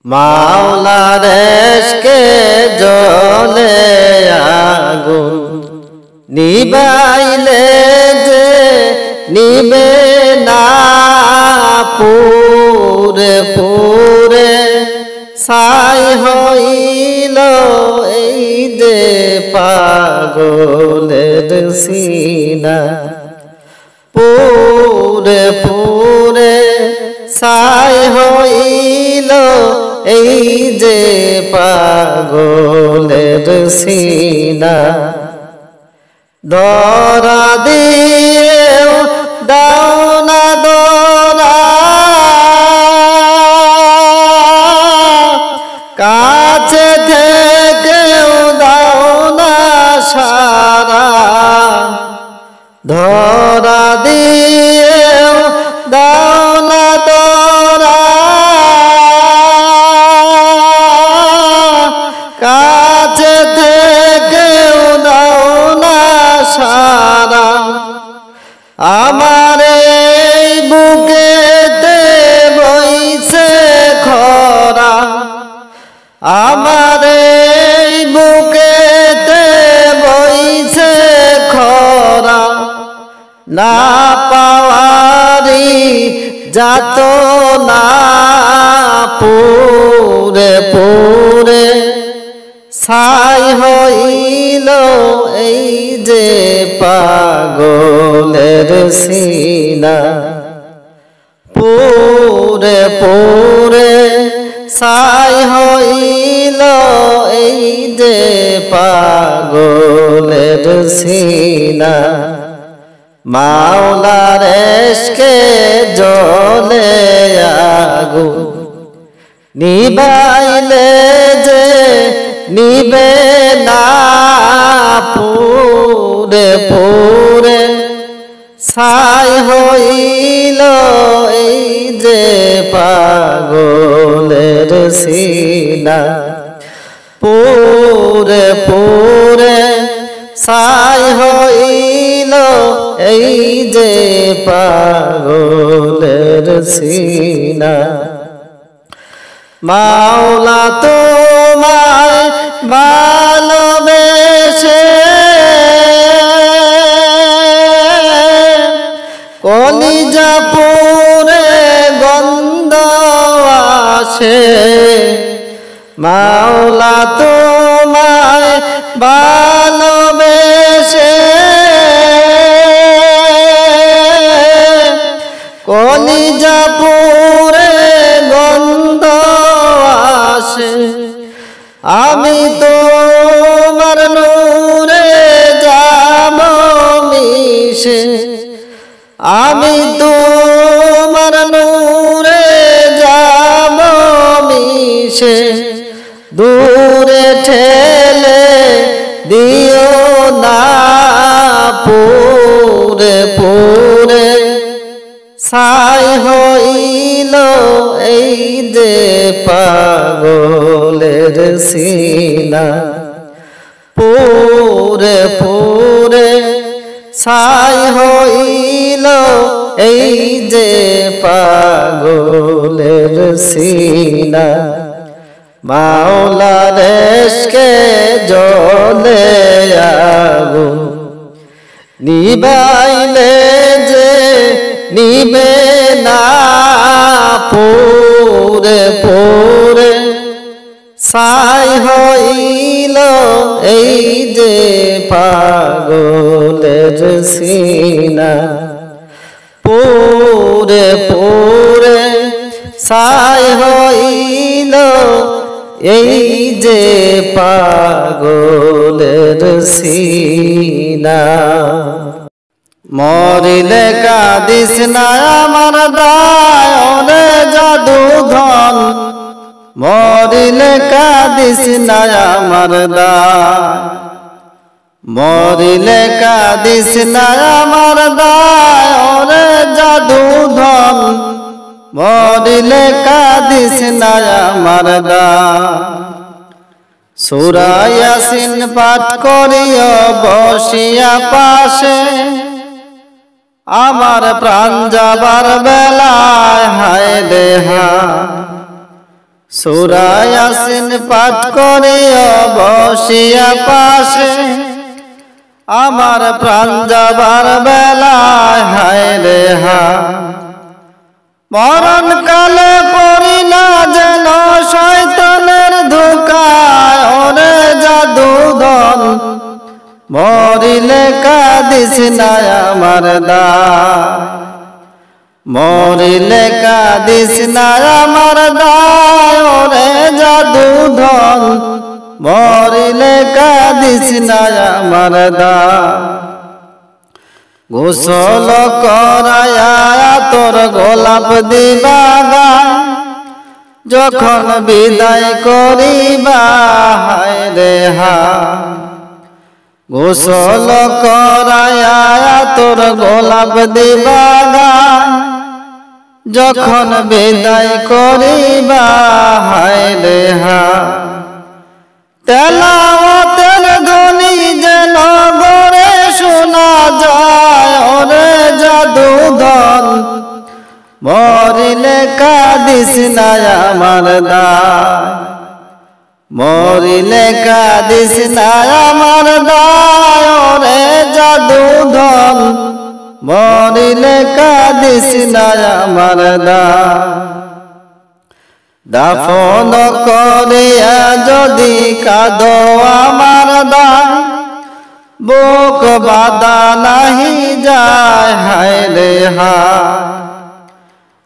মাওলার ইশকে জ্বলে আগুন, নিবাইলে যে নিবে না, পুরে পুরে ছাই হইল এই যে পাগলের সিনা। পুরে পুরে ছাই হইল এই যে পাগলের সিনা। ধরা দিয়েও দাও না ধরা, কাছে থেকেও দাও না সারা। ধরা দিয়েও দাও না ধরা, কাছে থেকেও দাও না সারা। আমার এই বুকেতে বইছে খরা, আমার এই বুকেতে বইছে খরা। না পাওয়ারি যাত না, পুরে পুরে ছাই হইল এই যে পাগলের সিনা। পুরে পুরে ছাই হইল এই যে পাগলের সিনা। মাওলার ইশকে জ্বলে আগুন, নিবাইলে যে নিবে না, পুরে পুরে ছাই হইল এই যে পাগলের সিনা। পুরে পুরে ছাই হইল এই যে পাগলের সিনা। মাওলা তোমায় ভালোবেসে কলিজা পুরে গন্ধ আসে। মাওলা তোমায় ভালোবেসে কলিজা পুরে গন্ধ আসে। আমি তোমার নূরে যাব মিশে, আমি তোমার নূরে যাব মিশে। দূরে ঠেলে দিও না, পুরে পুরে ছাই হইল এই যে পাগলের সিনা। পুরে পুরে ছাই হইল এই যে পাগলের সিনা। মাওলার ইশকে জ্বলে আগুন, নিবাইলে যে নিবে না, পুরে পুরে ছাই হইল এই যে পাগলের সিনা। পুরে পুরে ছাই হইল এই যে পাগলের সিনা। মরিলে কাঁদিস না আমার দায়নে জাদুধন, মরিলে কাঁদিস না আমার দায়। মরিলে কাঁদিস না আমার দায়নে জাদুধন, মরিলে কাঁদিস না আমার দায়। সূরা ইয়াসিন পাঠ করিও বসিয়া পাশে, আমার প্রাণ যাবার বেলায় হায় দেহা। সূরা ইয়াসিন পাঠ করিয়া বসিয়া পাশে আমার প্রাণ যাবার বেলায় হায় রে হায় মরণ কালে পড়ি না যেন শয়তানের ধোঁকায় ওরে জাদুধন মরিলে কাঁদিস না আমার দায় মরিলে কাঁদিস না আমার দায় ওরে জাদুধন মরিলে কাঁদিস না আমার দায় গোসল করায়া তোর গোলাপ দিবা গায় যখন বিদায় করিবা হায় রে হায় গোসল করায়া তোর গোলাপ দিবা গায় যখন বিদায় করিবা হায় রে হায় তেলাওয়াতের ধ্বনি যেন গড়ে শোনা যায় ওরে জাদুধন মরিলে কাঁদিস না আমার দায় মরিলে কাঁদিস না আমার দায় ওরে জাদুধন মরিলে কাঁদিস না আমার দায় দাফন করিয়া যদি কাঁদো আমার দায় বুক বাঁধা নাহি যায় হায় রে হায়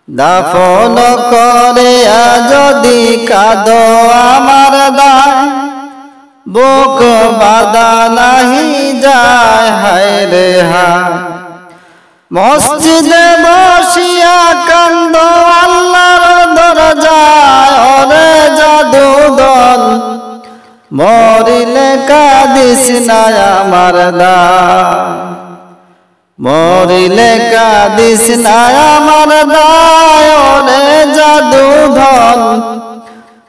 দাফন করিয়া যদি কাঁদো আমার দায় বুক বাঁধা নাহি যায় হায় রে হায় মসজিদে বসিয়া কান্দো আল্লাহর দরজায় ওরে জাদুধন মরিলে কাঁদিস না আমার দায় মরিলে কাঁদিস না আমার দায় ওরে জাদুধন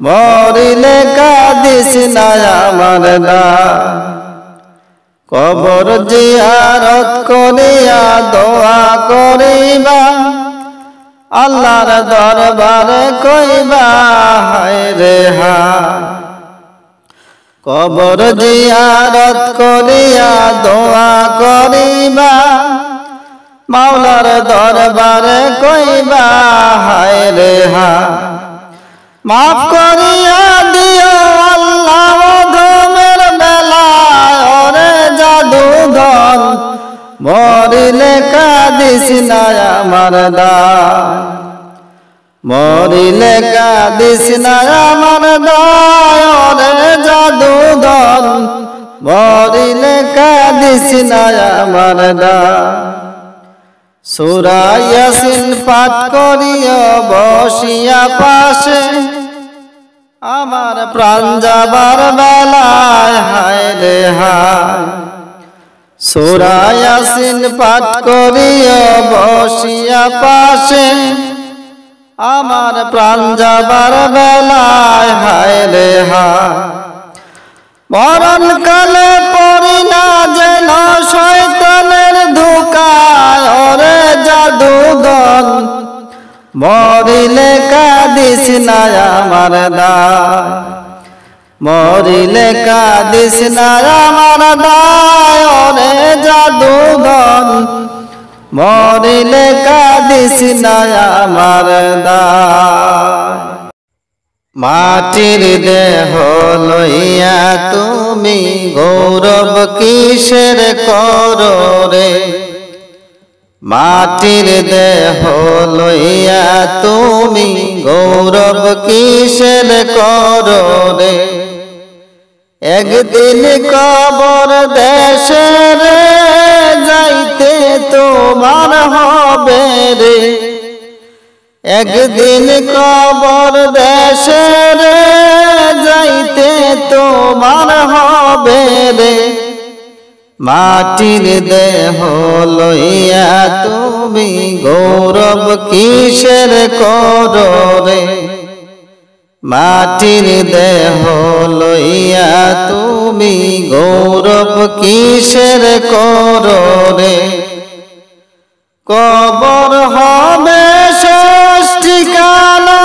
মরিলে কাঁদিস না আমার দায় কবর জিয়ারত করিয়া দোয়া করিবা আল্লাহর দরবারে কইবা হায় রে হায় কবর জিয়ারত করিয়া দোয়া করিবা মাওলার দরবারে কইবা হায় রে হায় মাফ করিয়া দিও আল্লাহ ধমের বেলায় ওরে জাদুধন মরিলে কাঁদিস না আমার দায় মরিলে কাঁদিস না আমার দায় ওরে জাদুধন মরিলে কাঁদিস না আমার দায় সূরা ইয়াসিন পাঠ করিয়া বসিয়া পাশে আমার প্রাণ যাবার বেলায় হায় রে হায় সূরা ইয়াসিন পাঠ করিয়া বসিয়া পাশে আমার প্রাণ যাবার বেলায় হায় রে হায় মরণ কালে পড়ি না যেন শয়তানের ধোঁকায় ওরে জাদুধন মরিলে কাঁদিস না আমার দায় মরিলে কাঁদিস না আমার দায় ওরে জাদুধন মরিলে কাঁদিস না আমার দায় মাটির দেহ লইয়া তুমি গৌরব কিসের করো রে মাটির দেহ লইয়া তুমি গৌরব কিসের করো রে একদিন কবর দেশে রে যাইতে তোমার হবে রে একদিন কবর দেশে রে যাইতে তোমার হবে রে মাটির দেহ লইয়া তুমি গৌরব কিসের করো রে মাটির দেহ লইয়া তুমি গৌরব কিসের করো রে কবর হবে শেষ ঠিকানা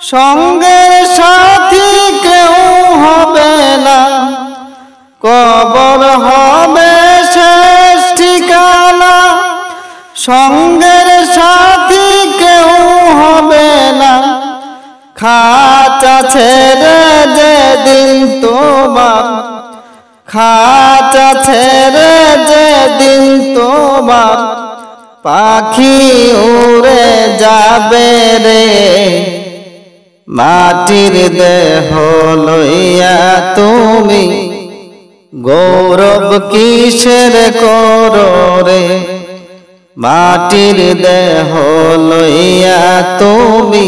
সঙ্গে সাথী কেউ হবে না, কবর হবে শেষ ঠিকানা। সঙ্গের সাথী কেউ হবে না, খাঁচা ছেড়ে যেদিন তোমার, খাঁচা ছেড়ে যেদিন তোমার পাখি উড়ে যাবে রে। মাটির দেহ লইয়া তুমি গৌরব কিসের করো রে। মাটির দেহ লইয়া তুমি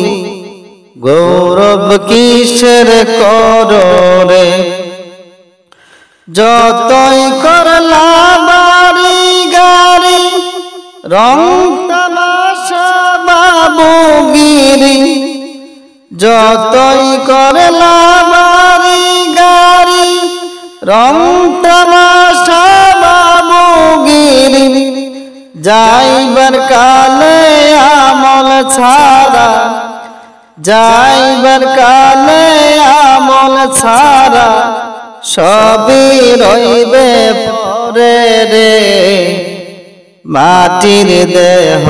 গৌরব কিসের করো রে। যতই করলা বাড়ি গাড়ি, রং তামাশা বাবুগিরি, যতই করলা বাড়ি গাড়ি, রং তামাশা বাবুগিরি, যাইবার কালে আমল ছাড়া, যাইবার কালে আমল ছাড়া সবই রইবে পরে রে। মাটির দেহ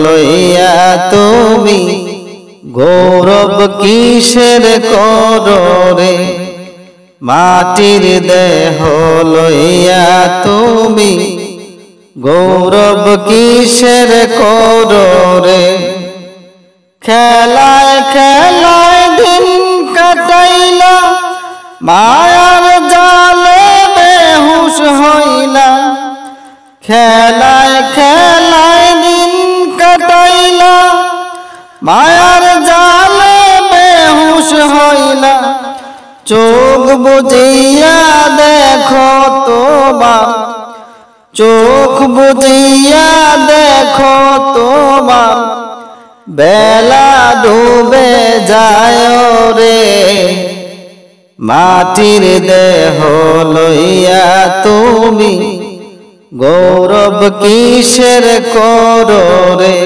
লইয়া তুমি গৌরব কিসের করো রে। মাটির দেহ লইয়া তুমি গৌরব কিসের করো রে। খেলায় খেলায় দিন কাটাইলা, মায়ার জালে বেহুশ হইলা। খেলায় খেলায় দিন কাটাইলা, মায়ার জালে বেহুশ হইলা। চোখ বুজিয়া দেখো তোমার, চোখ বুজিয়া দেখো তোমার বেলা ডুবে যায় রে। মাটির দেহ লইয়া তুমি গৌরব কিসের করো রে।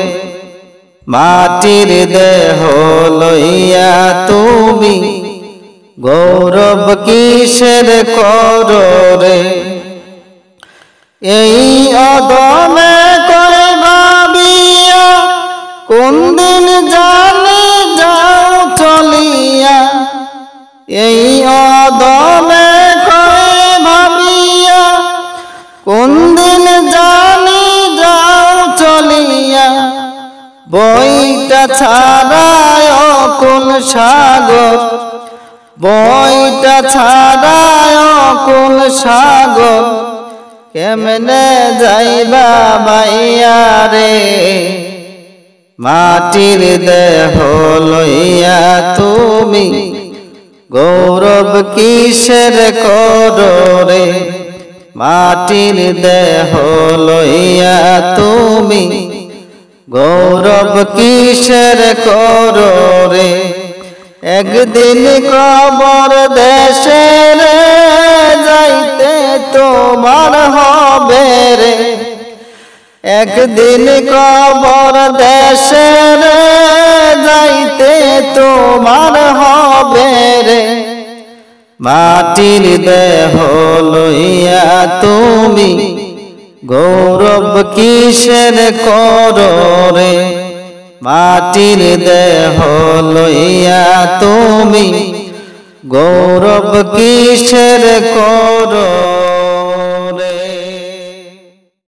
মাটির দেহ লইয়া তুমি গৌরব কিসের করো রে। এই অদমে করে ভাবিয়া কোন দিন জানি যাও চলিয়া। এই অদমে করে ভাবিয়া কোন দিন জানি যাও চলিয়া। বইটা ছাড়ায় অকুল সাগর, বইটা ছাড়ায় অকুল সাগর, কেমনে যাইবা বাইয়া রে। মাটির দেহ লইয়া তুমি গৌরব কিসের করো রে। মাটির দেহ লইয়া তুমি গৌরব কিসের করো রে। একদিন কবর দেশে রে যাইতে তোমার হবে রে। একদিন কবর দেশে রে যাইতে তোমার হবে রে। মাটির দেহ লইয়া তুমি গৌরব কিসের করো রে। মাটির দেহ লইয়া তুমি গৌরব কিসের করো।